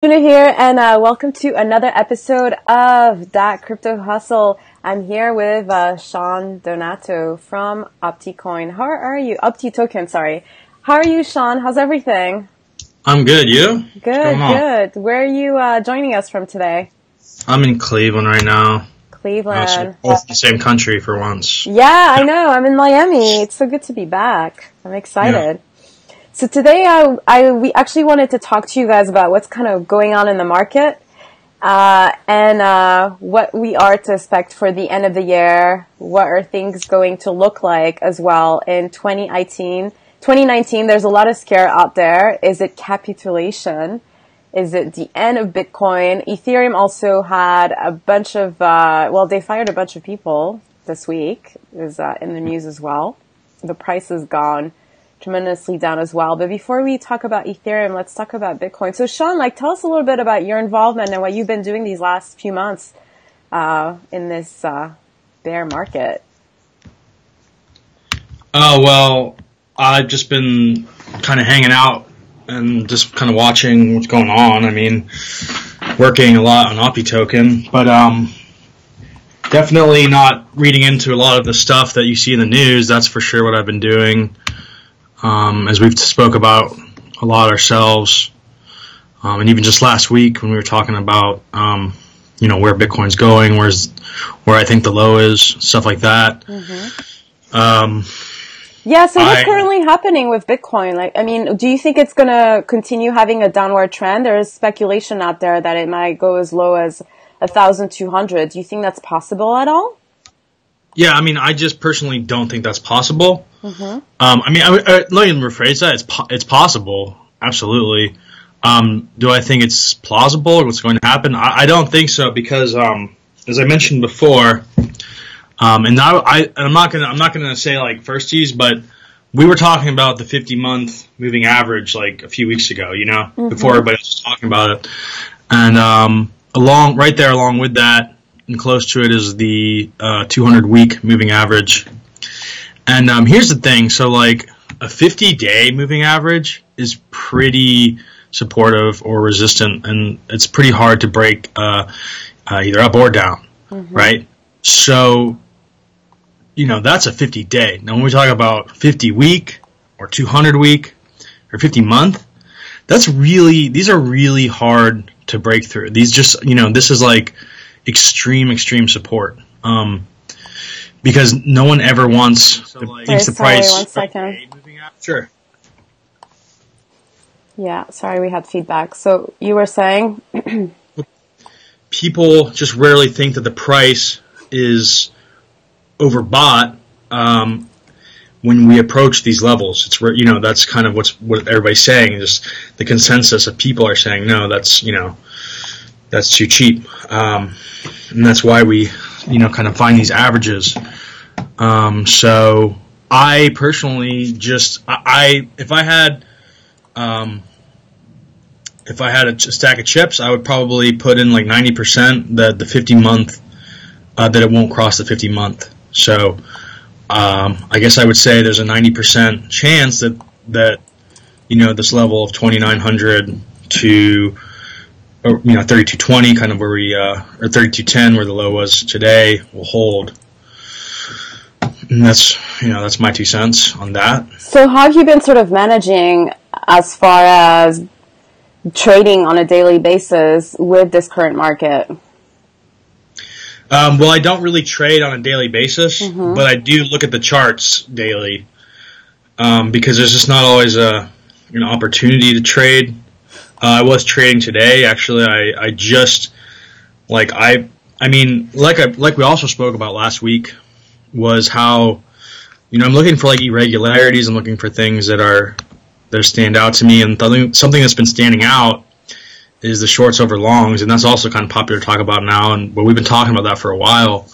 Tuna here, and welcome to another episode of That Crypto Hustle. I'm here with Sean Donato from OptiCoin. How are you? OptiToken, sorry. How are you, Sean? How's everything? I'm good. You? Good, good. Where are you joining us from today? I'm in Cleveland right now. Cleveland. So both in the same country for once. Yeah, I know. I'm in Miami. It's so good to be back. I'm excited. Yeah. So today, we actually wanted to talk to you guys about what's kind of going on in the market, and what we are to expect for the end of the year. What are things going to look like as well in 2019? 2019, there's a lot of scare out there. Is it capitulation? Is it the end of Bitcoin? Ethereum also had a bunch of, they fired a bunch of people this week. Is in the news as well. The price has gone tremendously down as well. But before we talk about Ethereum, let's talk about Bitcoin. So Sean, tell us a little bit about your involvement and what you've been doing these last few months in this bear market. Oh, well, I've just been kind of hanging out and just kind of watching what's going on. I mean, working a lot on OptiToken, but definitely not reading into a lot of the stuff that you see in the news. That's for sure what I've been doing. As we've spoke about a lot ourselves, and even just last week when we were talking about, where Bitcoin's going, where I think the low is, stuff like that. Mm-hmm. So what's currently happening with Bitcoin? Do you think it's going to continue having a downward trend? There is speculation out there that it might go as low as 1,200. Do you think that's possible at all? Yeah, I just personally don't think that's possible. Mm-hmm. Let me rephrase that. It's possible, absolutely. Do I think it's plausible? What's going to happen? I don't think so because, as I mentioned before, I'm not gonna say like firsties, but we were talking about the 50-month moving average like a few weeks ago, Mm-hmm. before everybody was talking about it, and along with that. And close to it is the 200-week moving average. And here's the thing. So, like, a 50-day moving average is pretty supportive or resistant, and it's pretty hard to break either up or down, mm-hmm. right? So, that's a 50-day. Now, when we talk about 50-week or 200-week or 50-month, these are really hard to break through. These just, this is like extreme support, because no one ever wants to increase the price. 1 second. Sure. Yeah, sorry, we had feedback. So you were saying? People just rarely think that the price is overbought when we approach these levels. It's where, that's kind of what everybody's saying. Just the consensus of people are saying, no, that's too cheap. And that's why we, kind of find these averages. So I personally if I had a stack of chips, I would probably put in like 90% that the 50-month, that it won't cross the 50-month. So, I guess I would say there's a 90% chance that, this level of 2,900 to, 3220, kind of where we, or 3210, where the low was today, will hold. And that's my 2 cents on that. So how have you been sort of managing as far as trading on a daily basis with this current market? Well, I don't really trade on a daily basis, mm-hmm. but I do look at the charts daily, because there's just not always an opportunity to trade. I was trading today. Actually, I just like we also spoke about last week, was how I'm looking for like irregularities. I'm looking for things that stand out to me, and something that's been standing out is the shorts over longs, and that's also kind of popular to talk about now. But we've been talking about that for a while.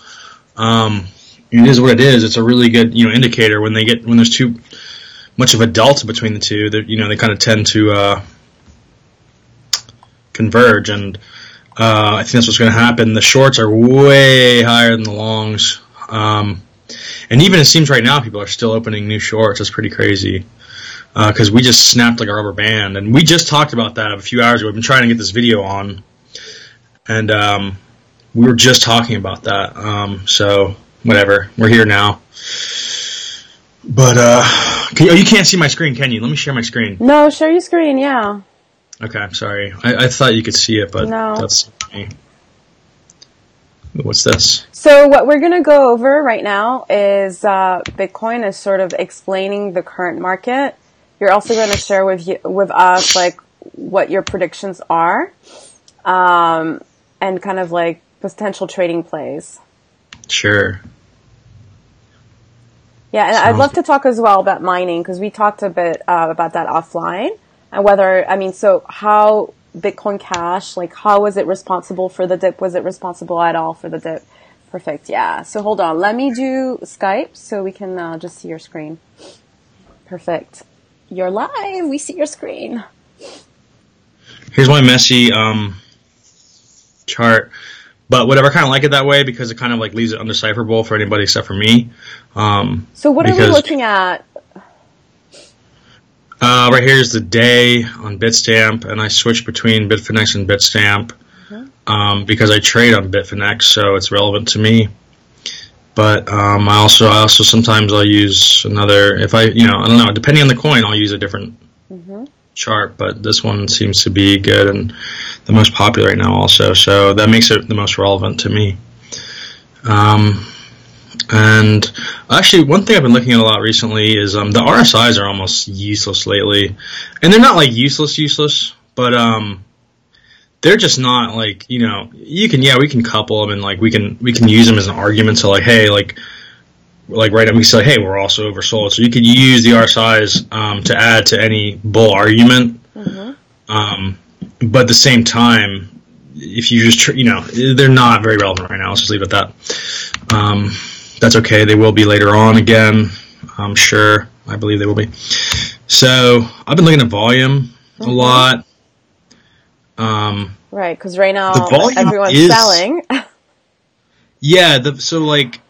It is what it is. It's a really good indicator when there's too much of a delta between the two. That they kind of tend to converge, and I think that's what's going to happen. The shorts are way higher than the longs, and even it seems right now people are still opening new shorts. That's pretty crazy. because we just snapped like a rubber band, and we just talked about that a few hours ago. We've been trying to get this video on, and we were just talking about that. So whatever, we're here now. But you can't see my screen, can you? Let me share my screen. No, share your screen. Yeah. Okay, I'm sorry. I thought you could see it, but no. That's me. What's this? So what we're going to go over right now is Bitcoin is sort of explaining the current market. You're also going to share with us like what your predictions are, and kind of like potential trading plays. Sure. Yeah, and I'd love to talk as well about mining, because we talked a bit about that offline, and so how Bitcoin Cash, like how was it responsible for the dip? Was it responsible at all for the dip? Perfect, yeah. So hold on, let me do Skype so we can just see your screen. Perfect. You're live, we see your screen. Here's my messy chart. But whatever, I kind of like it that way because it kind of like leaves it undecipherable for anybody except for me. So what are we looking at? Right here is the day on Bitstamp, and I switch between Bitfinex and Bitstamp because I trade on Bitfinex, so it's relevant to me. But I also sometimes I'll use another, if I don't know, depending on the coin, I'll use a different chart, but this one seems to be good and the most popular right now also, so that makes it the most relevant to me. And actually, one thing I've been looking at a lot recently is the RSIs are almost useless lately, and they're not like useless, but they're just not like, we can couple them and like we can use them as an argument to like, hey, like right now we say, hey, we're also oversold. So you could use the RSIs to add to any bull argument. But at the same time, if you just, they're not very relevant right now. Let's just leave it at that. That's okay. They will be later on again. I'm sure. I believe they will be. So I've been looking at volume a lot. Right, because right now everyone's selling. Yeah, so like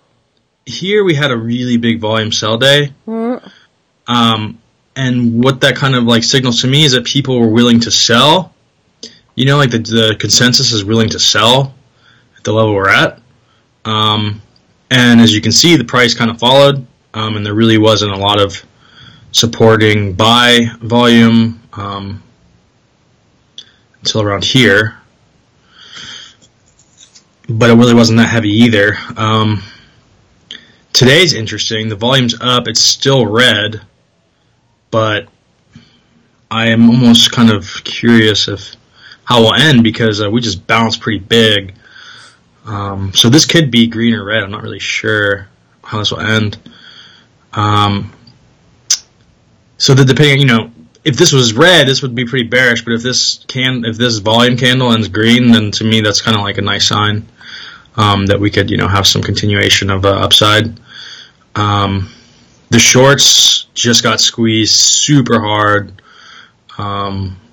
here we had a really big volume sell day. And what that kind of like signals to me is that people were willing to sell. Like the consensus is willing to sell at the level we're at. And as you can see, the price kind of followed, and there really wasn't a lot of supporting buy volume until around here. But it really wasn't that heavy either. Today's interesting. The volume's up. It's still red, but I am almost kind of curious how we'll end because we just bounced pretty big. So this could be green or red. I'm not really sure how this will end. So that depending, if this was red, this would be pretty bearish. But if this volume candle ends green, then to me that's kind of like a nice sign that we could, have some continuation of upside. The shorts just got squeezed super hard.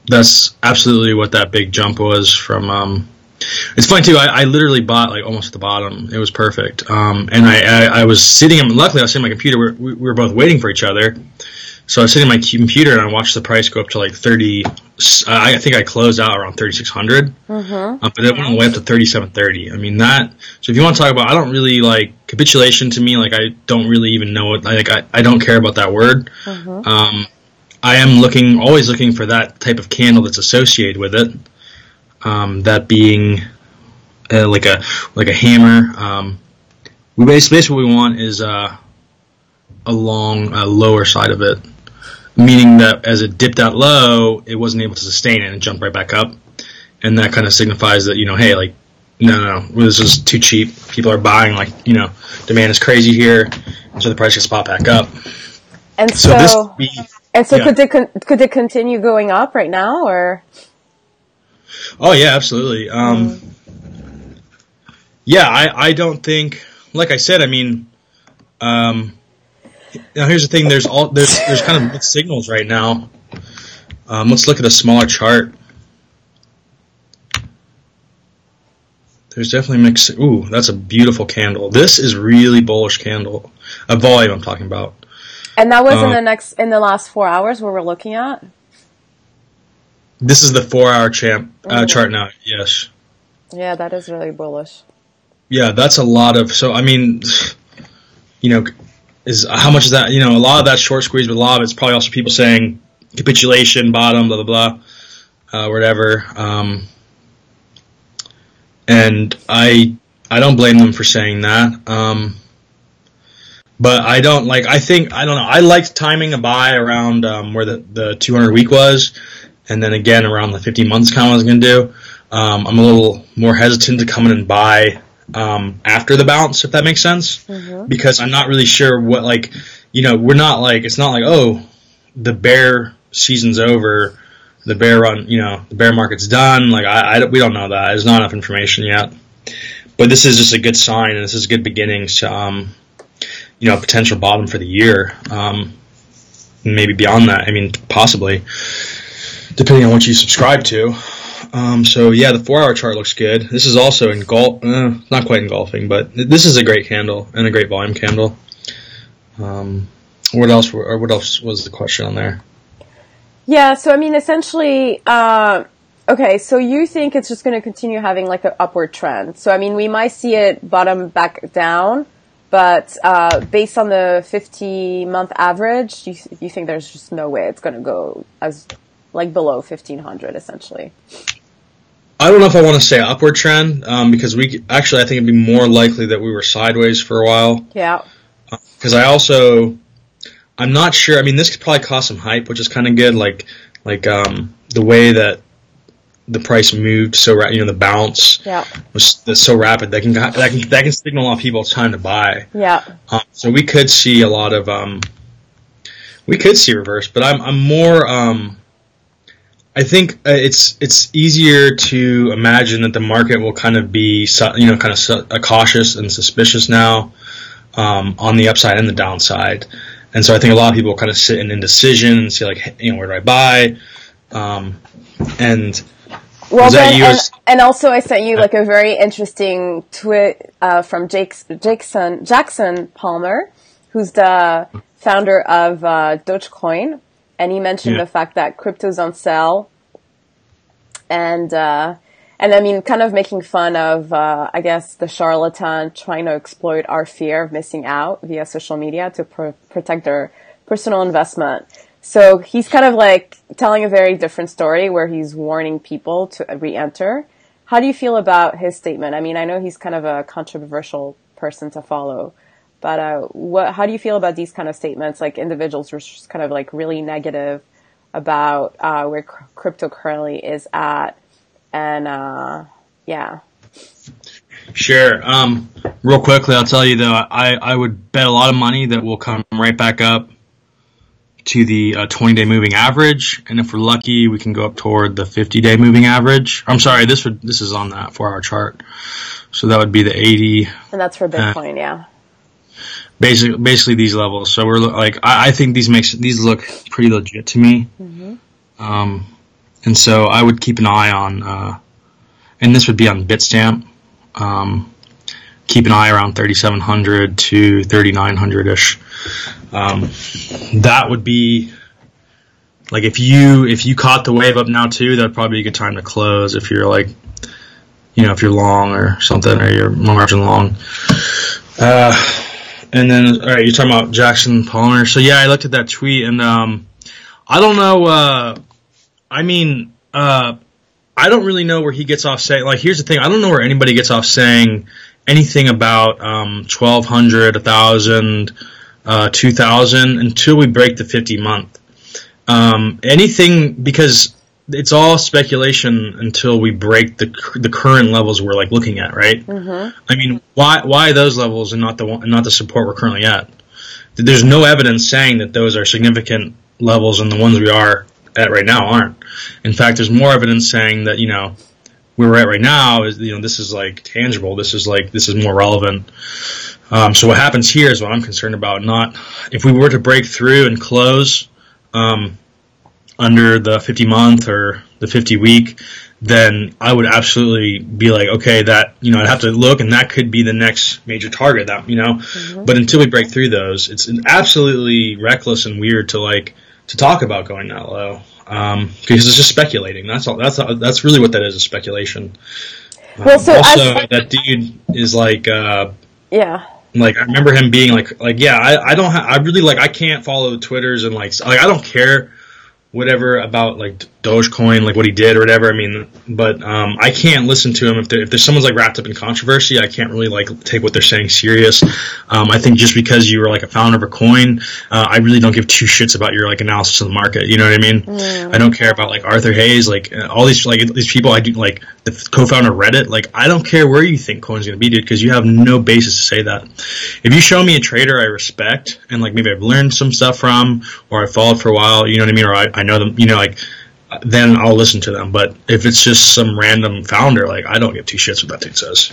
That's absolutely what that big jump was from. It's funny too. I literally bought like almost at the bottom. It was perfect. And I was sitting. Luckily, I was sitting at my computer. We were both waiting for each other. So I was sitting at my computer and I watched the price go up to like 30. I think I closed out around 3,600. But it went all the way up to 3,730. I mean that. So if you want to talk about, I don't really like capitulation. To me, like I don't really even know what. Like I don't care about that word. I am always looking for that type of candle that's associated with it. That being like a hammer. Basically what we want is a long lower side of it, meaning that as it dipped out low, it wasn't able to sustain it and jumped right back up, and that kind of signifies that hey, like no, this is too cheap. People are buying, like demand is crazy here, so the price gets spot back up. And so could it continue going up right now or? Oh yeah, absolutely. Yeah, I don't think. Like I said, I mean, now here's the thing. There's kind of mixed signals right now. Let's look at a smaller chart. There's definitely mixed. Ooh, that's a beautiful candle. This is really bullish candle. A volume I'm talking about. And that was in the last 4 hours where we're looking at? This is the 4-hour chart now, yes. Yeah, that is really bullish. Yeah, that's a lot of, so I mean, how much is that? A lot of that short squeeze, but a lot of it's probably also people saying capitulation, bottom, blah, blah, blah, whatever. And I don't blame them for saying that. But I don't know. I liked timing a buy around where the 200 week was, and then again around the 50 months kind of what I was going to do. I'm a little more hesitant to come in and buy after the bounce, if that makes sense, because I'm not really sure what, we're not it's not like, oh, the bear season's over, the bear run, the bear market's done. We don't know that. There's not enough information yet. But this is just a good sign, and this is good beginnings to, potential bottom for the year. Maybe beyond that. I mean, possibly, depending on what you subscribe to. So yeah, the 4-hour chart looks good. This is also not quite engulfing, but this is a great candle and a great volume candle. What else was the question on there? Yeah, so I mean, essentially, okay, so you think it's just going to continue having like an upward trend. So I mean, we might see it bottom back down, but based on the 50-month average, you think there's just no way it's going to go as below 1,500, essentially. I don't know if I want to say upward trend, because I think it'd be more likely that we were sideways for a while. Yeah. Because I'm not sure. I mean, this could probably cause some hype, which is kind of good. The way that the price moved so the bounce was so rapid that can signal a lot of people it's time to buy. Yeah. So we could see a lot of reverse, but I'm more. I think it's easier to imagine that the market will kind of be cautious and suspicious now on the upside and the downside. And so I think a lot of people kind of sit in indecision and say where do I buy? And also I sent you a very interesting tweet from Jackson Palmer, who's the founder of Dogecoin, and he mentioned the fact that crypto's on sale, and I mean, kind of making fun of, I guess, the charlatan trying to exploit our fear of missing out via social media to protect their personal investment. So he's kind of telling a very different story where he's warning people to re-enter. How do you feel about his statement? I mean, I know he's kind of a controversial person to follow, but how do you feel about these kind of statements, individuals who are just kind of really negative about where crypto currently is at? And, yeah. Sure. Real quickly, I'll tell you though, I would bet a lot of money that we'll come right back up to the 20-day moving average. And if we're lucky, we can go up toward the 50-day moving average. I'm sorry, this is on that 4-hour chart. So that would be the 80. And that's for Bitcoin, yeah. Basically these levels. So we're I think these look pretty legit to me. Mm-hmm. And so I would keep an eye on, and this would be on Bitstamp. Keep an eye around 3,700 to 3,900-ish. That would be, if you caught the wave up now too, that'd probably be a good time to close if you're if you're long or something, or you're margin long. And then, all right, you're talking about Jackson Palmer. So yeah, I looked at that tweet, and I don't know. I don't really know where he gets off saying. Here's the thing: I don't know where anybody gets off saying anything about 1,200, 1,000, 2,000 until we break the 50-month. Anything, because it's all speculation until we break the current levels we're looking at, right? Mm-hmm. I mean, why those levels and not the support we're currently at? There's no evidence saying that those are significant levels, and the ones we are at right now aren't. In fact, there's more evidence saying that where we're at right now is this is tangible. This is more relevant. So what happens here is what I'm concerned about. Not if we were to break through and close under the 50-month or the 50-week, then I would absolutely be like, okay, that, I'd have to look, and that could be the next major target, that, but until we break through those, it's absolutely reckless and weird to talk about going that low. Because it's just speculating. That's all. That's really what that is speculation. Well, so also, that dude is yeah. Like, I remember him being I really, I can't follow Twitters and, I don't care whatever about, Dogecoin, what he did or whatever. I mean, but I can't listen to him if there's someone's, wrapped up in controversy. I can't really, take what they're saying serious. I think just because you were, a founder of a coin, I really don't give two shits about your, analysis of the market. You know what I mean? I don't care about, Arthur Hayes, all these, these people I do, the co-founder of Reddit. I don't care where you think coin's going to be, dude, because you have no basis to say that. If you show me a trader I respect and, maybe I've learned some stuff from, or I followed for a while, you know what I mean, or I know them, then I'll listen to them. But if it's just some random founder, I don't give two shits what that dude says.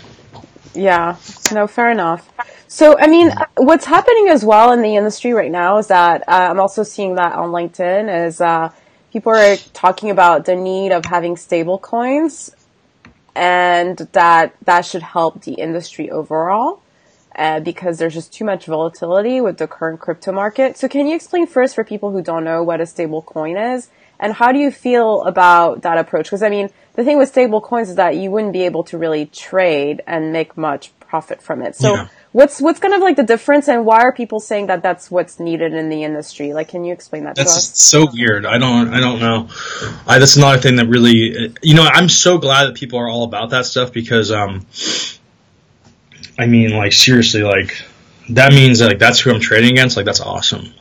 Yeah, no, fair enough. So, I mean, what's happening as well in the industry right now is that I'm also seeing that on LinkedIn is people are talking about the need of having stable coins, and that should help the industry overall because there's just too much volatility with the current crypto market. So can you explain first for people who don't know what a stable coin is? And how do you feel about that approach? Because, I mean, the thing with stable coins is that you wouldn't be able to really trade and make much profit from it. So what's kind of the difference, and why are people saying that that's what's needed in the industry? Can you explain that to us? That's so weird. I don't know. That's another thing that really, I'm so glad that people are all about that stuff because, I mean, seriously, that means that, that's who I'm trading against. That's awesome.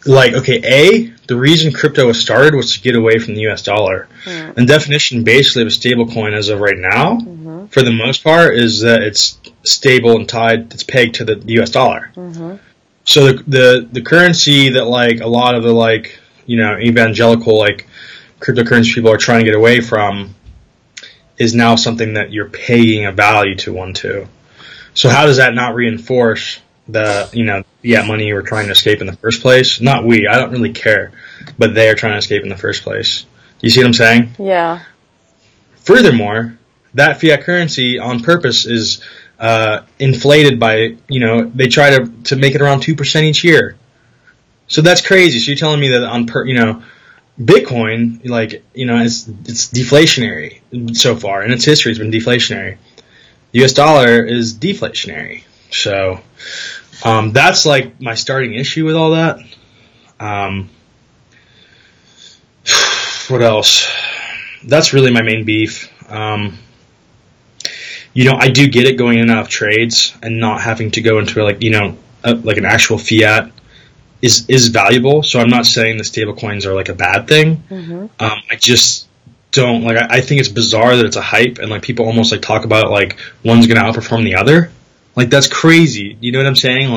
Okay, the reason crypto was started was to get away from the US dollar. And definition basically of a stable coin as of right now, for the most part, is that it's stable and it's pegged to the US dollar. So the currency that a lot of the evangelical cryptocurrency people are trying to get away from is now something that you're paying a value to. So how does that not reinforce the fiat money you were trying to escape in the first place? Not we. I don't really care, but they are trying to escape in the first place. You see what I'm saying? Yeah. Furthermore, that fiat currency on purpose is inflated by, they try to make it around 2% each year. So that's crazy. So you're telling me that Bitcoin, it's deflationary so far. In its history, it's been deflationary. The US dollar is deflationary. So that's my starting issue with all that. What else? That's really my main beef. I do get it going in and out of trades and not having to go into an actual fiat is valuable. So I'm not saying the stable coins are a bad thing. I just don't I think it's bizarre that it's a hype and people almost talk about it one's going to outperform the other. That's crazy. You know what I'm saying?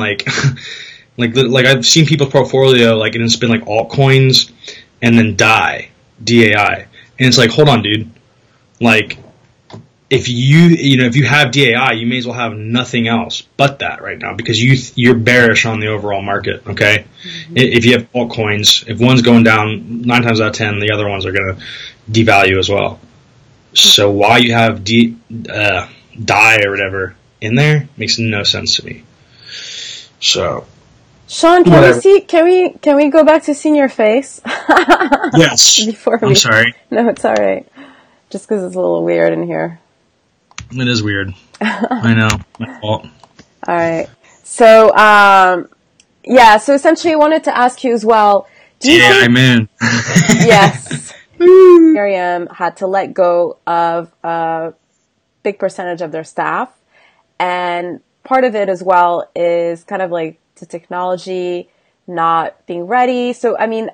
I've seen people's portfolio, and it's been altcoins and then DAI. And it's hold on, dude. If you have DAI, you may as well have nothing else but that right now because you're bearish on the overall market, okay? If you have altcoins, if one's going down 9 times out of 10, the other ones are going to devalue as well. So why you have DAI or whatever in there makes no sense to me. So, Sean, can we go back to seeing your face? Yes. I'm sorry. No, it's all right. Just because it's a little weird in here. It is weird. I know. My fault. All right. So, so essentially I wanted to ask you as well. I'm in. Yes. Ethereum had to let go of a big percentage of their staff. And part of it as well is kind of the technology not being ready. So, I mean,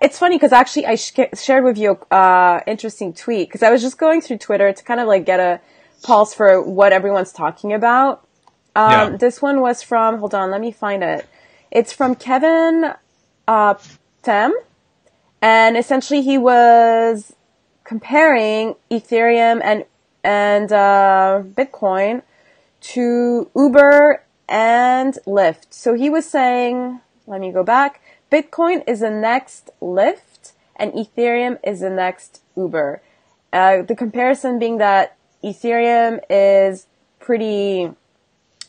it's funny because actually I shared with you an interesting tweet because I was just going through Twitter to kind of get a pulse for what everyone's talking about. This one was from, hold on, let me find it. It's from Kevin Tem. And essentially he was comparing Ethereum and Bitcoin to Uber and Lyft. So he was saying, let me go back, Bitcoin is the next Lyft and Ethereum is the next Uber. The comparison being that Ethereum is pretty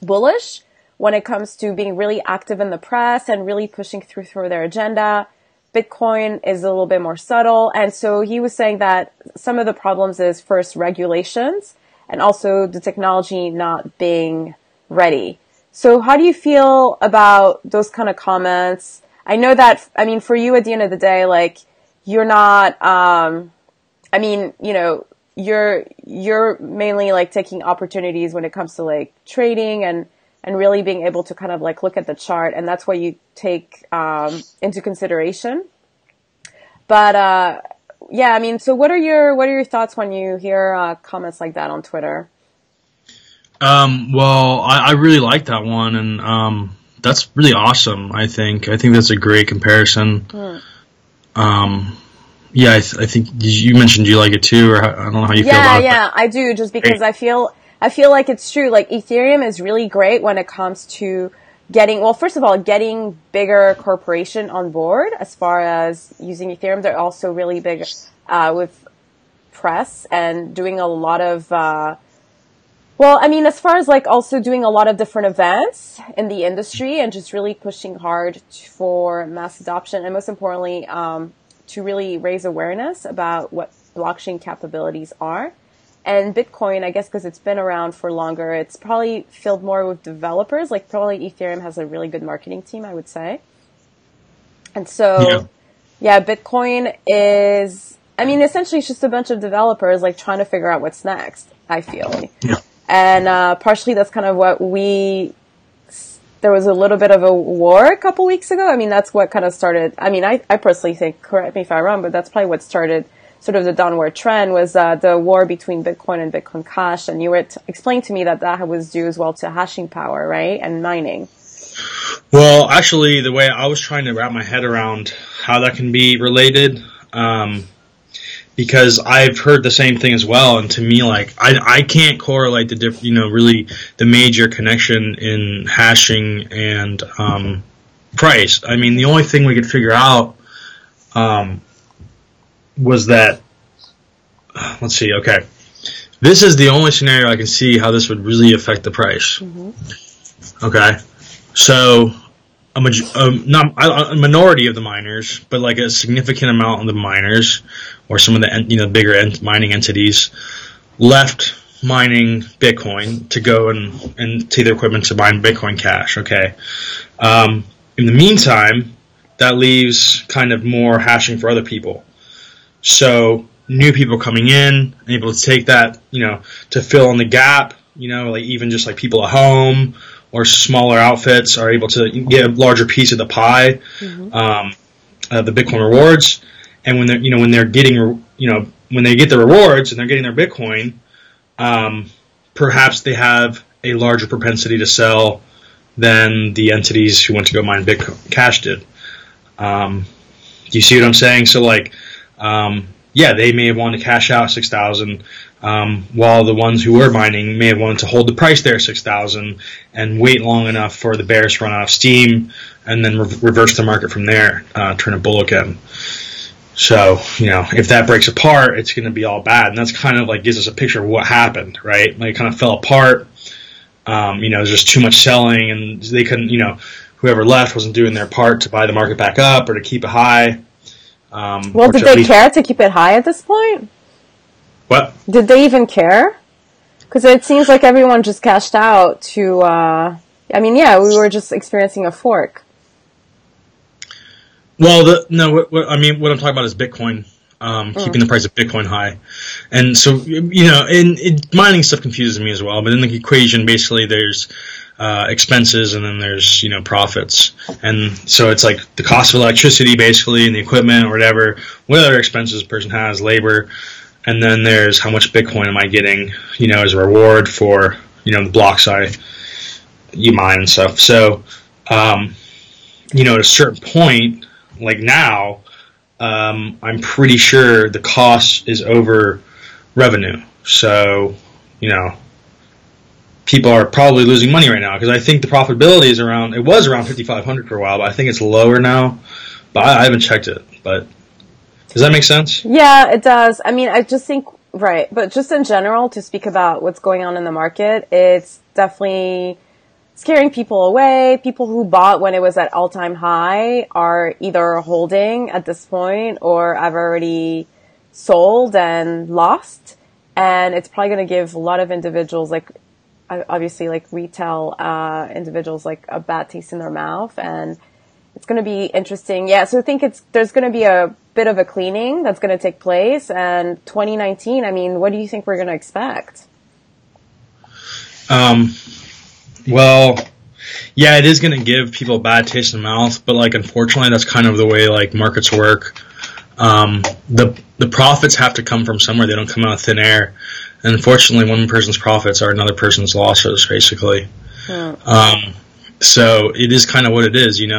bullish when it comes to being really active in the press and really pushing through their agenda. Bitcoin is a little bit more subtle. And so he was saying that some of the problems is first regulations and also the technology not being ready. So how do you feel about those kind of comments? I know that, I mean, for you at the end of the day, like, you're not, you're mainly like taking opportunities when it comes to like trading and really being able to kind of like look at the chart, and that's what you take into consideration. But yeah, I mean, so what are your thoughts when you hear comments like that on Twitter? Well, I really like that one, and that's really awesome. I think that's a great comparison. Yeah, I think you mentioned you like it too, or I don't know how you feel about it. Yeah, I do, just because I feel like it's true. Like, Ethereum is really great when it comes to first of all, getting bigger corporation on board as far as using Ethereum. They're also really big with press and doing a lot of, as far as like also doing a lot of different events in the industry and just really pushing hard for mass adoption, and most importantly, to really raise awareness about what blockchain capabilities are. And Bitcoin, I guess because it's been around for longer, it's probably filled more with developers. Like, probably Ethereum has a really good marketing team, I would say. And so, yeah, Bitcoin is, essentially it's just a bunch of developers like trying to figure out what's next, I feel. Yeah. And partially that's kind of what there was a little bit of a war a couple weeks ago. I mean, that's what kind of started, I personally think, correct me if I'm wrong, but that's probably what started sort of the downward trend, was the war between Bitcoin and Bitcoin Cash. And you were explaining to me that was due as well to hashing power, right? And mining. Well, actually, the way I was trying to wrap my head around how that can be related, because I've heard the same thing as well, and to me, like, I can't correlate really the major connection in hashing and price. I mean, the only thing we could figure out was that, let's see, okay, this is the only scenario I can see how this would really affect the price. Mm-hmm. Okay, so not a minority of the miners, but like a significant amount of the miners, or some of the bigger mining entities, left mining Bitcoin to go and take their equipment to mine Bitcoin Cash. Okay, in the meantime, that leaves kind of more hashing for other people. So new people coming in, able to take that, to fill in the gap, like even just like people at home or smaller outfits are able to get a larger piece of the pie, of the Bitcoin rewards. And when they're getting, when they get the rewards and they're getting their Bitcoin, perhaps they have a larger propensity to sell than the entities who went to go mine Bitcoin Cash did. Do you see what I'm saying? So like, they may have wanted to cash out 6,000, while the ones who were mining may have wanted to hold the price there 6,000 and wait long enough for the bears to run out of steam and then reverse the market from there, turn it bull again. So, if that breaks apart, it's going to be all bad. And that's kind of like gives us a picture of what happened, right? Like, it kind of fell apart. There's just too much selling, and they couldn't, whoever left wasn't doing their part to buy the market back up or to keep it high. Well, did they care to keep it high at this point? What? Did they even care? Because it seems like everyone just cashed out to, we were just experiencing a fork. Well, what I'm talking about is Bitcoin, keeping the price of Bitcoin high. And so, mining stuff confuses me as well, but in the equation, basically, there's expenses and then there's, profits. And so it's like the cost of electricity, basically, and the equipment or whatever, what other expenses a person has, labor. And then there's how much Bitcoin am I getting, as a reward for, the blocks you mine and stuff. So, at a certain point, like now, I'm pretty sure the cost is over revenue. So, people are probably losing money right now, because I think the profitability is it was around 5,500 for a while, but I think it's lower now. But I haven't checked it. But Does that make sense? Yeah, it does. I mean, I just think, right. But just in general, to speak about what's going on in the market, it's definitely scaring people away. People who bought when it was at all-time high are either holding at this point or have already sold and lost. And it's probably going to give a lot of individuals, like, obviously, like retail individuals, like a bad taste in their mouth. And it's going to be interesting. Yeah, so I think there's going to be a bit of a cleaning that's going to take place. And 2019, I mean, what do you think we're going to expect? Well, yeah, it is going to give people a bad taste in the mouth, but like unfortunately, that's kind of the way like markets work. The profits have to come from somewhere; they don't come out of thin air. And unfortunately, one person's profits are another person's losses, basically. So it is kind of what it is, it's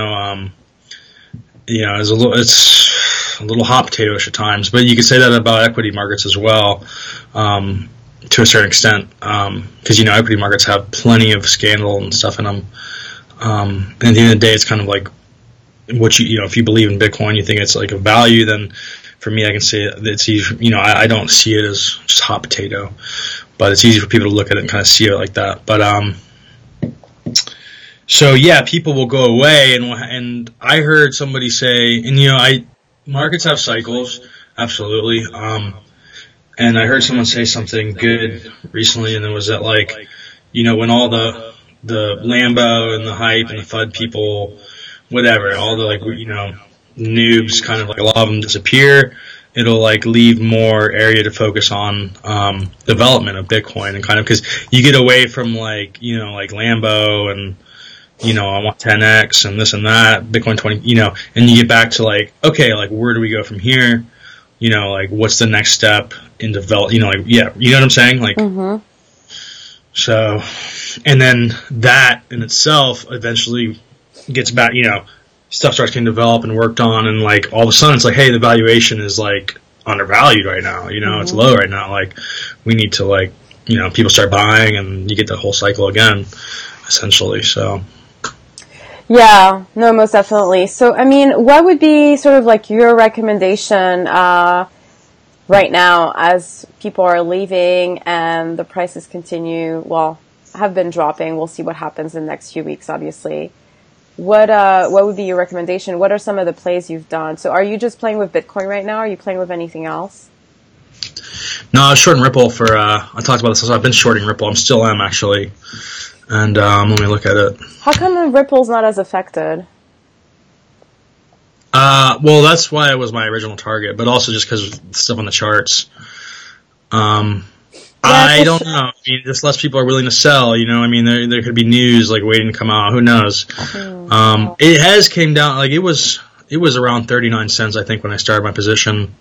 a little hot potatoish at times, but you could say that about equity markets as well. To a certain extent, because equity markets have plenty of scandal and stuff in them. And at the end of the day, it's kind of like what if you believe in Bitcoin, you think it's like a value. Then, for me, I can say it's easy. I don't see it as just hot potato, but it's easy for people to look at it and kind of see it like that. But so yeah, people will go away, and I heard somebody say, and markets have cycles, absolutely. And I heard someone say something good recently, and it was that, like, when all the Lambo and the hype and the FUD people, whatever, all the, like, noobs, kind of like a lot of them disappear, it'll, like, leave more area to focus on development of Bitcoin, and kind of, because you get away from, like, like Lambo and, I want 10x and this and that, Bitcoin 20, and you get back to, like, okay, like, where do we go from here? Like, what's the next step in develop? Like, yeah, you know what I'm saying? Like, So, and then that in itself eventually gets back. Stuff starts getting developed and worked on, and like all of a sudden it's like, hey, the valuation is like undervalued right now. It's low right now. Like, we need to like, people start buying, and you get the whole cycle again, essentially. So. Yeah, no, most definitely. So, I mean, what would be sort of like your recommendation right now as people are leaving and the prices have been dropping? We'll see what happens in the next few weeks, obviously. What would be your recommendation? What are some of the plays you've done? So are you just playing with Bitcoin right now? Are you playing with anything else? No, I was shorting Ripple for, I talked about this, so I've been shorting Ripple. I'm still am, actually. And let me look at it. How come Ripple's not as affected? Well, that's why it was my original target, but also just because of stuff on the charts. I don't know. I mean, just less people are willing to sell. I mean, there could be news like waiting to come out. Who knows? It has came down. Like, it was around 39 cents, I think, when I started my position.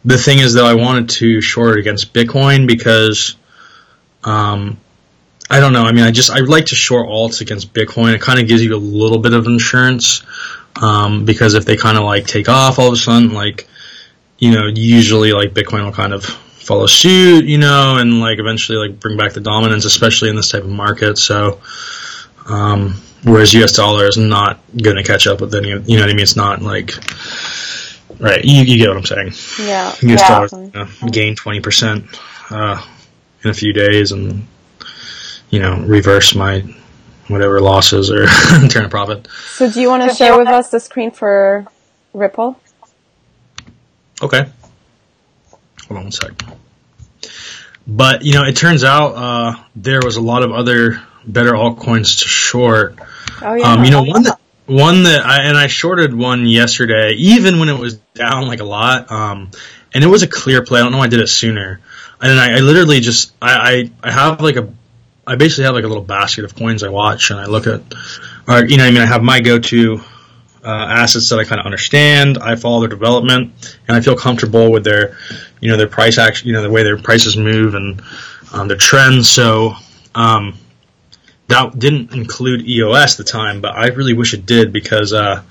The thing is, though, I wanted to short it against Bitcoin because, I don't know. I mean, I like to short alts against Bitcoin. It kind of gives you a little bit of insurance, because if they kind of like take off all of a sudden, like, usually like Bitcoin will kind of follow suit, and like eventually like bring back the dominance, especially in this type of market. So, whereas US dollar is not going to catch up with any, what I mean? It's not like, right. You get what I'm saying. Yeah. US dollar gain 20%, in a few days, and, reverse my whatever losses or turn a profit. So do you want to share with us the screen for Ripple? Okay. Hold on one sec. But, it turns out there was a lot of other better altcoins to short. Oh, yeah. One that I shorted one yesterday, even when it was down like a lot, and it was a clear play. I don't know why I did it sooner. And I literally just, I have like I basically have like a little basket of coins I watch and I look at, or, I have my go-to assets that I kind of understand. I follow their development, and I feel comfortable with their, their price action, the way their prices move and their trends. So that didn't include EOS at the time, but I really wish it did, because I'm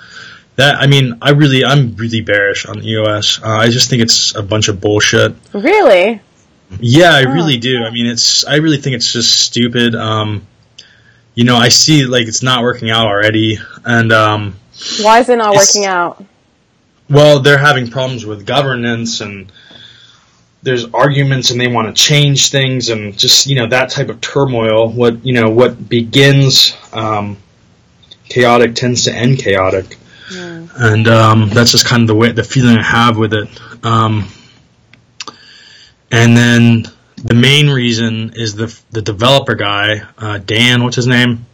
really bearish on EOS. I just think it's a bunch of bullshit. Really? Yeah, I really do. I mean, I really think it's just stupid. I see like it's not working out already, and why is it not working out? Well, they're having problems with governance, and there's arguments, and they want to change things, and just that type of turmoil. What begins chaotic tends to end chaotic, and that's just kind of the feeling I have with it. And then the main reason is the developer guy, Dan. What's his name?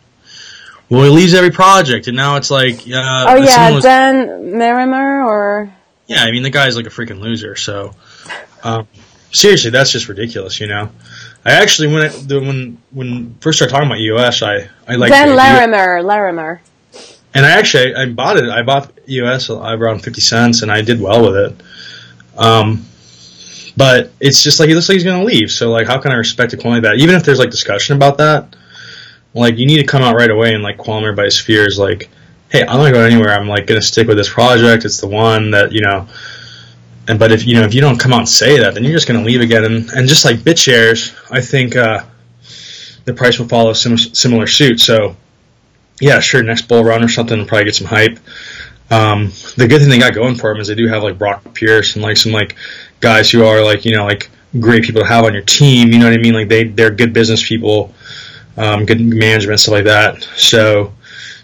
Well, he leaves every project, and now it's like... Dan Merrimer, or... Yeah, I mean, the guy's like a freaking loser, so... seriously, that's just ridiculous, I actually, when first started talking about EOS, I liked... Dan Larimer. And I bought it. I bought EOS around 50 cents, and I did well with it. But it's just like, he looks like he's going to leave, so, like, how can I respect a quality like that? Even if there's, like, discussion about that, like, you need to come out right away and, like, qualm everybody's fears, like, hey, I'm not going anywhere. I'm, like, going to stick with this project. It's the one that, but if you don't come out and say that, then you're just going to leave again. And just like BitShares, I think the price will follow similar suit. So, yeah, sure, next bull run or something will probably get some hype. The good thing they got going for them is they do have, like, Brock Pierce and, like, some, like, guys who are, like, like, great people to have on your team. You know what I mean? Like, they're good business people. Good management, stuff like that. So,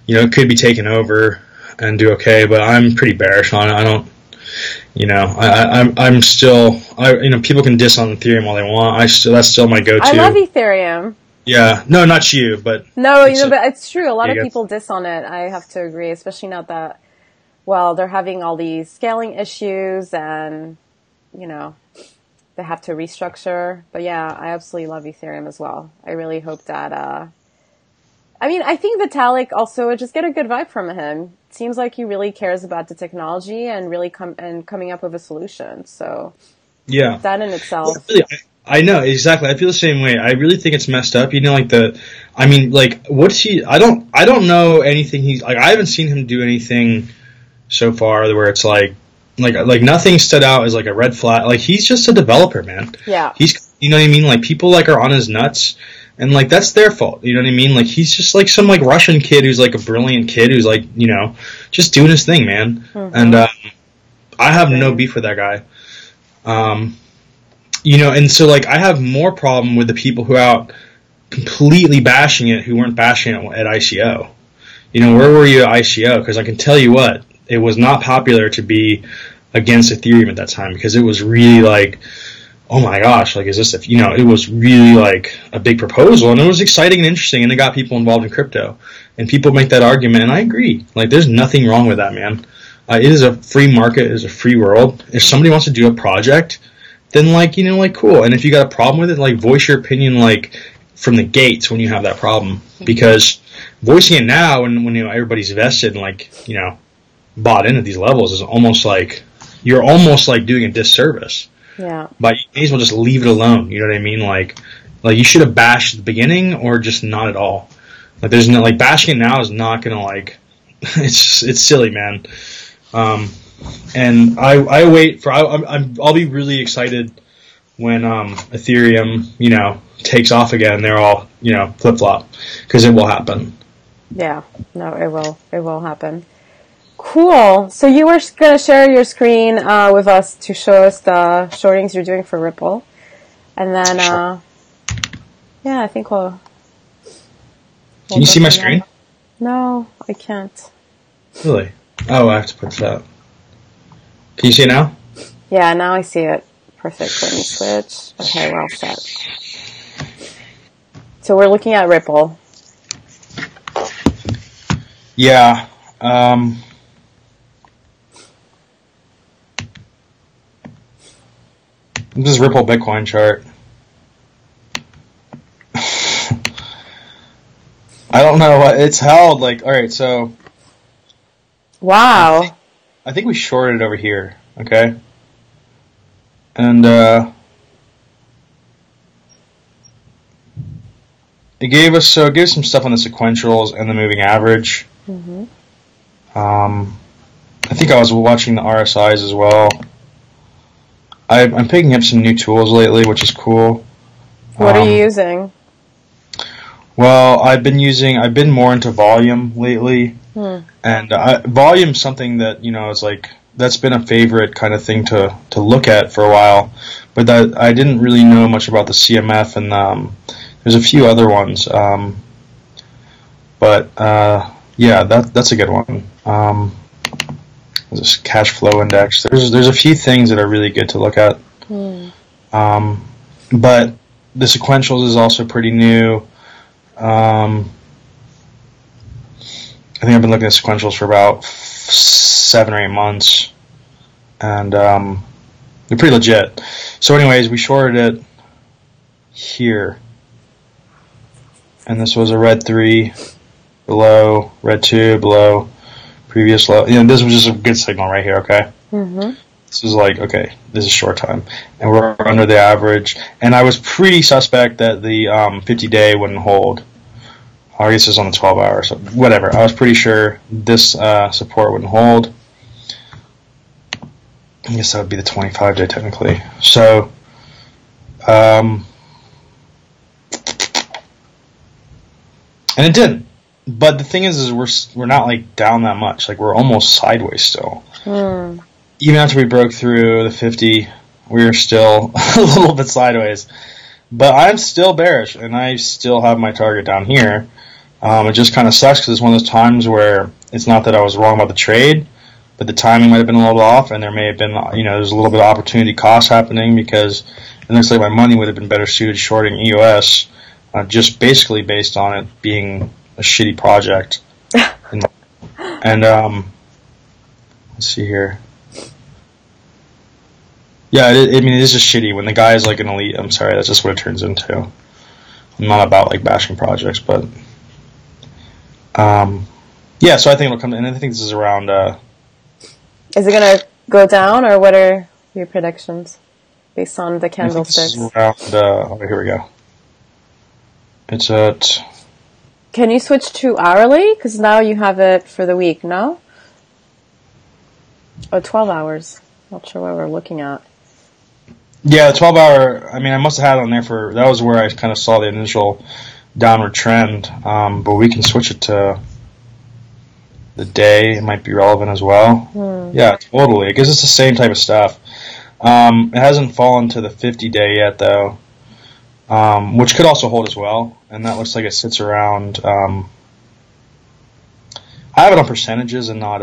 it could be taken over and do okay, but I'm pretty bearish on it. I don't, I'm still, people can diss on Ethereum all they want. That's still my go-to. I love Ethereum. Yeah, no, not you, but no, but it's true. A lot of people diss on it. I have to agree, especially now that, they're having all these scaling issues and, they have to restructure. But yeah, I absolutely love Ethereum as well. I really hope that, I think Vitalik also would just get a good vibe from him. It seems like he really cares about the technology and really coming up with a solution. So yeah, that in itself. Well, really, I know, exactly. I feel the same way. I really think it's messed up. What's he, I don't know anything he's, like, I haven't seen him do anything so far where it's like nothing stood out as like a red flag. Like, he's just a developer, man. Yeah. He's, you know what I mean? Like, people like are on his nuts, and like that's their fault. You know what I mean? Like, he's just like some like Russian kid who's like a brilliant kid who's like, just doing his thing, man. Mm-hmm. And I have no beef with that guy. And so like I have more problem with the people who are out completely bashing it who weren't bashing it at ICO. Where were you at ICO? Because I can tell you what, it was not popular to be against Ethereum at that time, because it was really like, oh my gosh, like, is this, it was really like a big proposal, and it was exciting and interesting, and it got people involved in crypto. And people make that argument, and I agree. Like, there's nothing wrong with that, man. It is a free market, it is a free world. If somebody wants to do a project, then cool. And if you got a problem with it, like, voice your opinion, like, from the gates when you have that problem. Because voicing it now when everybody's vested and, like, bought in at these levels is almost like, you're almost like doing a disservice. Yeah. But you may as well just leave it alone. You know what I mean? Like you should have bashed at the beginning, or just not at all. Like, there's no, like, bashing it now is not gonna, like, it's silly, man. And I wait for, I'll be really excited when Ethereum, takes off again. They're all, flip flop, because it will happen. Yeah. No, it will happen. Cool. So you were going to share your screen with us to show us the shortings you're doing for Ripple. And then, yeah, I think we'll Can you see my screen? No, I can't. Really? Oh, I have to put this up. Can you see it now? Yeah, now I see it. Perfect. Let me switch. Okay, we're all set. So we're looking at Ripple. Yeah. This is Ripple Bitcoin chart. I don't know what it's held like. All right, so wow. I think we shorted over here, okay? And it gave us some stuff on the sequentials and the moving average. Mm-hmm. I think I was watching the RSIs as well. I'm picking up some new tools lately, which is cool. What are you using? Well, I've been more into volume lately. And volume's something that, is like that's been a favorite kind of thing to look at for a while. But that I didn't really know much about the CMF, and there's a few other ones. But yeah, that's a good one. There's this cash flow index. There's a few things that are really good to look at. But the sequentials is also pretty new. I think I've been looking at sequentials for about 7 or 8 months, and they're pretty legit. So anyways, we shorted it here, and this was a red 3 below, red 2 below, previous low. This was just a good signal right here, okay? This was like, okay, this is short time, and we're under the average, and I was pretty suspect that the 50-day wouldn't hold. I guess it's on the 12 hour, so whatever. I was pretty sure this support wouldn't hold. I guess that would be the 25-day technically. So, and it didn't. But the thing is we're not like down that much. Like we're almost sideways still. Even after we broke through the 50, we were still a little bit sideways. But I'm still bearish, and I still have my target down here. It just kind of sucks because it's one of those times where it's not that I was wrong about the trade, but the timing might have been a little off, and there may have been, there's a little bit of opportunity cost happening because it looks like my money would have been better suited shorting EOS, just basically based on it being a shitty project. and let's see here. Yeah, it is just shitty when the guy is like an elite. I'm sorry, that's just what it turns into. I'm not about like bashing projects, but yeah. So I think it'll come, and I think this is around. Is it gonna go down, or what are your predictions based on the candlesticks? Around, here we go. It's at. Can you switch to hourly? Because now you have it for the week, no? Oh, 12 hours. Not sure what we're looking at. Yeah, the 12 hour, I must have had it on there that was where I kind of saw the initial downward trend, but we can switch it to the day. It might be relevant as well. Yeah, totally. I guess it's the same type of stuff. It hasn't fallen to the 50-day yet, though, which could also hold as well, and that looks like it sits around, I have it on percentages and not,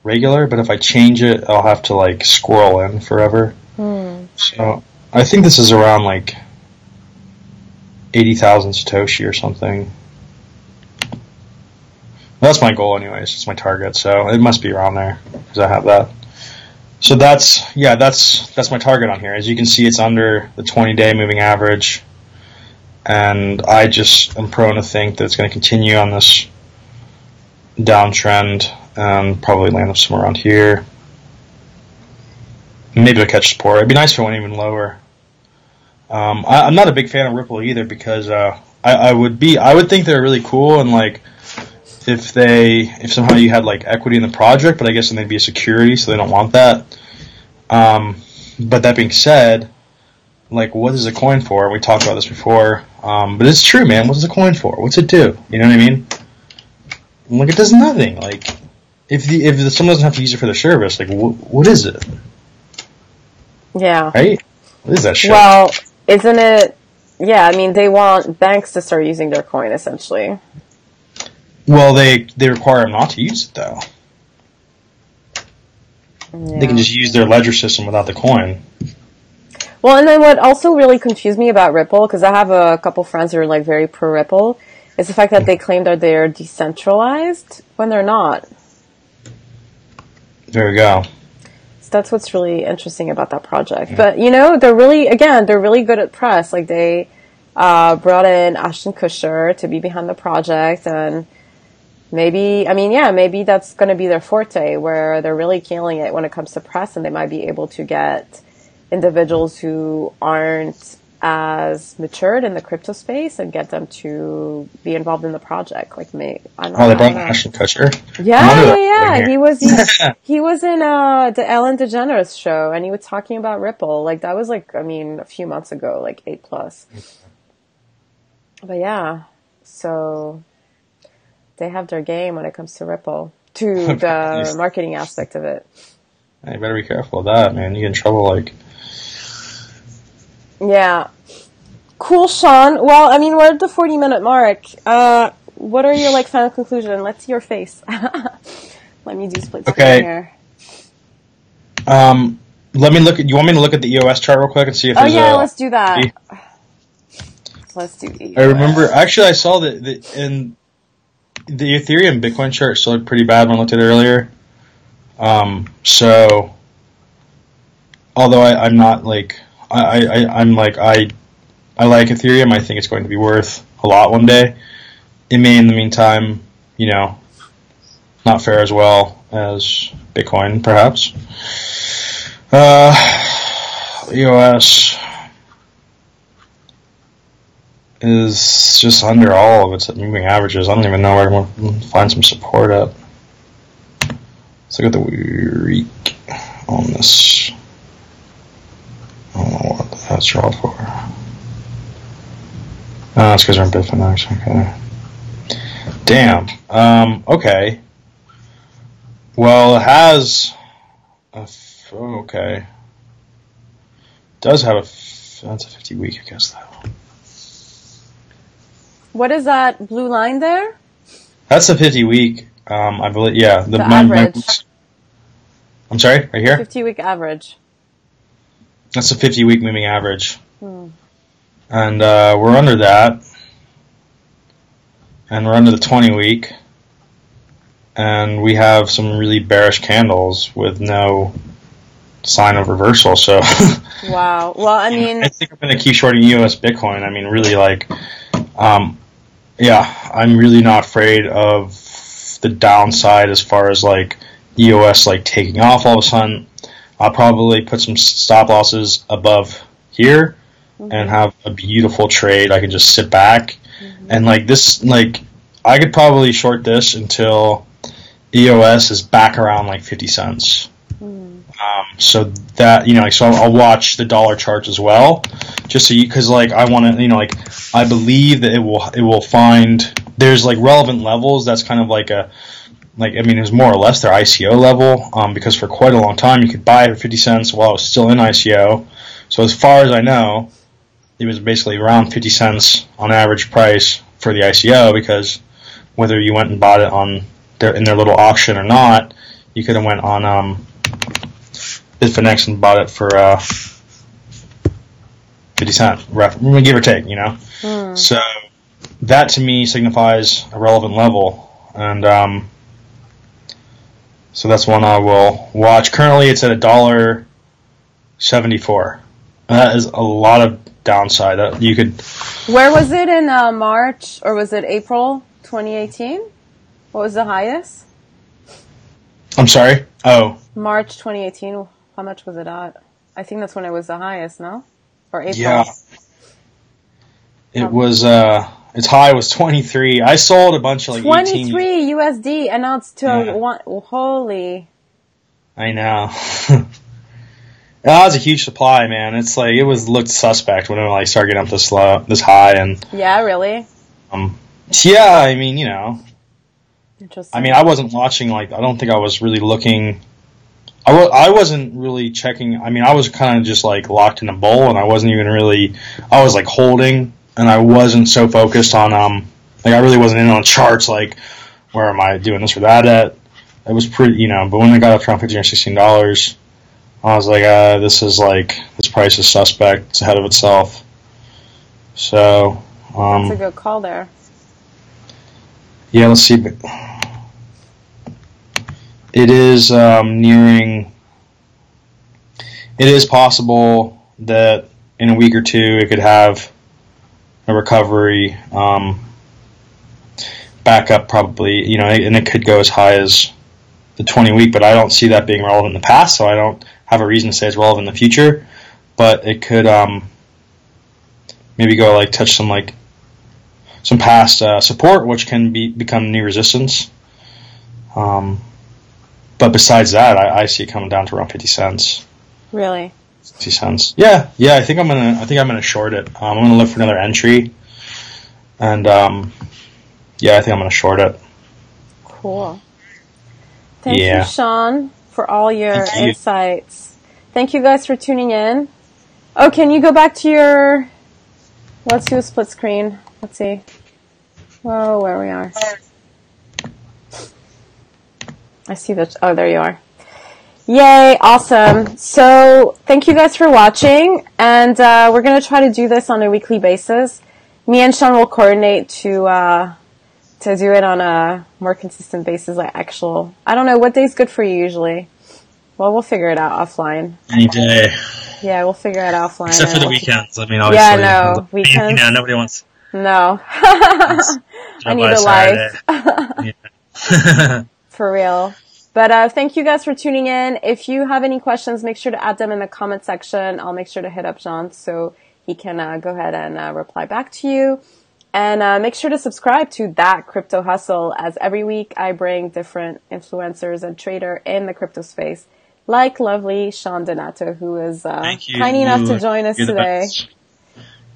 regular, but if I change it, I'll have to like squirrel in forever. So I think this is around like 80,000 Satoshi or something. That's my goal anyways. It's my target, so it must be around there because I have that. So that's my target on here. As you can see, it's under the 20-day moving average, and I just am prone to think that it's going to continue on this downtrend and probably land up somewhere around here. Maybe I'll catch support. It'd be nice if it went even lower. I'm not a big fan of Ripple either because I would think they're really cool, and like if somehow you had like equity in the project, but I guess then they'd be a security, so they don't want that. But that being said, like what is a coin for? We talked about this before, but it's true, man. What is a coin for? What's it do? You know what I mean? Like it does nothing. Like if someone doesn't have to use it for their service, like what is it? Yeah. Right? What is that shit? Well, isn't it? Yeah, they want banks to start using their coin, essentially. Well, they require them not to use it, though. Yeah. They can just use their ledger system without the coin. Well, and then what also really confused me about Ripple, because I have a couple friends who are like very pro Ripple, is the fact that they claim that they're decentralized when they're not. There we go. So that's what's really interesting about that project. Yeah. But, they're really good at press. Like, they brought in Ashton Kutcher to be behind the project, and maybe that's going to be their forte, where they're really killing it when it comes to press, and they might be able to get individuals who aren't as matured in the crypto space and get them to be involved in the project. Like me. They brought Ashton Kutcher? Yeah. He was in the Ellen DeGeneres show, and he was talking about Ripple. Like, that was a few months ago, like 8+. But yeah, so they have their game when it comes to Ripple. to the marketing aspect of it. You better be careful of that, man. You get in trouble, like... Yeah. Cool, Sean. Well, I mean, we're at the 40-minute mark. What are your, like, final conclusion? Let's see your face. Let me do split screen here. Let me look at... You want me to look at the EOS chart real quick and see if there's let's do that. Let's do EOS. I remember... Actually, I saw that in the Ethereum Bitcoin chart still looked pretty bad when I looked at it earlier. So... Although I'm not, like... I'm like... I like Ethereum. I think it's going to be worth a lot one day. It may, in the meantime, you know, not fare as well as Bitcoin, perhaps. EOS is just under all of its moving averages. I don't even know where I'm going to find some support at. Let's look at the week on this. I don't know what that's draw for. That's because we're in Bitfinex. Okay. Damn. Okay. Well, it has okay. It does have that's a 50 week, I guess, though. What is that blue line there? That's the 50 week. I believe, yeah. The average. I'm sorry, right here? 50 week average. That's the 50 week moving average. And we're under that. And we're under the 20 week. And we have some really bearish candles with no sign of reversal. So, wow. Well, I mean, I think I'm going to keep shorting EOS Bitcoin. I mean, really, like, yeah, I'm really not afraid of the downside as far as like EOS like taking off all of a sudden. I'll probably put some stop losses above here and have a beautiful trade. I can just sit back and like this, like I could probably short this until EOS is back around like 50 cents. So that, you know, so I'll watch the dollar charts as well, just so you, cause like I want to, you know, like I believe that it will find, there's like relevant levels. That's kind of like a, like, I mean, it was more or less their ICO level, because for quite a long time you could buy it for 50 cents while it was still in ICO. So as far as I know, it was basically around 50 cents on average price for the ICO, because whether you went and bought it on in their little auction or not, you could have went on Bitfinex and bought it for 50 cents, give or take, you know. So that to me signifies a relevant level, and so that's one I will watch. Currently, it's at $1.74. That is a lot of downside. That you could. Where was it in March, or was it April 2018? What was the highest? I'm sorry? Oh. March 2018. How much was it at? I think that's when it was the highest, no? Or April? Yeah. It was, its high was 23. I sold a bunch of like 23 USD, and now it's to one. Holy. I know. That was a huge supply, man. It's like, it looked suspect when it like started getting up this high, and. Yeah, really? Yeah, I mean, you know. Interesting. I mean, I wasn't watching, like, I don't think I was really looking. I wasn't really checking. I mean, I was kind of just like locked in a bowl, and I wasn't even really. I was like holding, and I wasn't so focused on like I really wasn't in on charts. Like, where am I doing this or that at? It was pretty, you know. But when it got up to around $15 or $16, I was like, this price is suspect. It's ahead of itself. So. That's a good call there. Yeah, let's see. It is nearing. It is possible that in a week or two it could have a recovery, back up probably, you know, and it could go as high as the 20 week. But I don't see that being relevant in the past, so I don't have a reason to say it's relevant in the future. But it could maybe go like touch some past support, which can become new resistance. But besides that, I see it coming down to around 50 cents. Really? 50 cents. Yeah. I think I'm gonna short it. I'm gonna look for another entry, and yeah, I think I'm gonna short it. Cool. Thank you, Sean, for all your insights. Thank you guys for tuning in. Oh, can you go back to your... Let's do a split screen. Let's see. Whoa, where we are. I see that. Oh, there you are. Yay, awesome. So thank you guys for watching, and we're going to try to do this on a weekly basis. Me and Sean will coordinate to do it on a more consistent basis, like actual... I don't know, what day's good for you usually? Well, we'll figure it out offline. Any day. Yeah, we'll figure it out offline. Except for the weekends. I mean, obviously. Yeah, no. Weekends. Yeah, nobody wants... No. I need a life. Yeah. For real. But thank you guys for tuning in. If you have any questions, make sure to add them in the comment section. I'll make sure to hit up Jean so he can go ahead and reply back to you. And make sure to subscribe to That Crypto Hustle, as every week I bring different influencers and trader in the crypto space, like lovely Sean Donato, who is kind enough to join us today.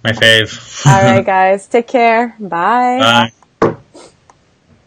My fave. All right, guys. Take care. Bye. Bye.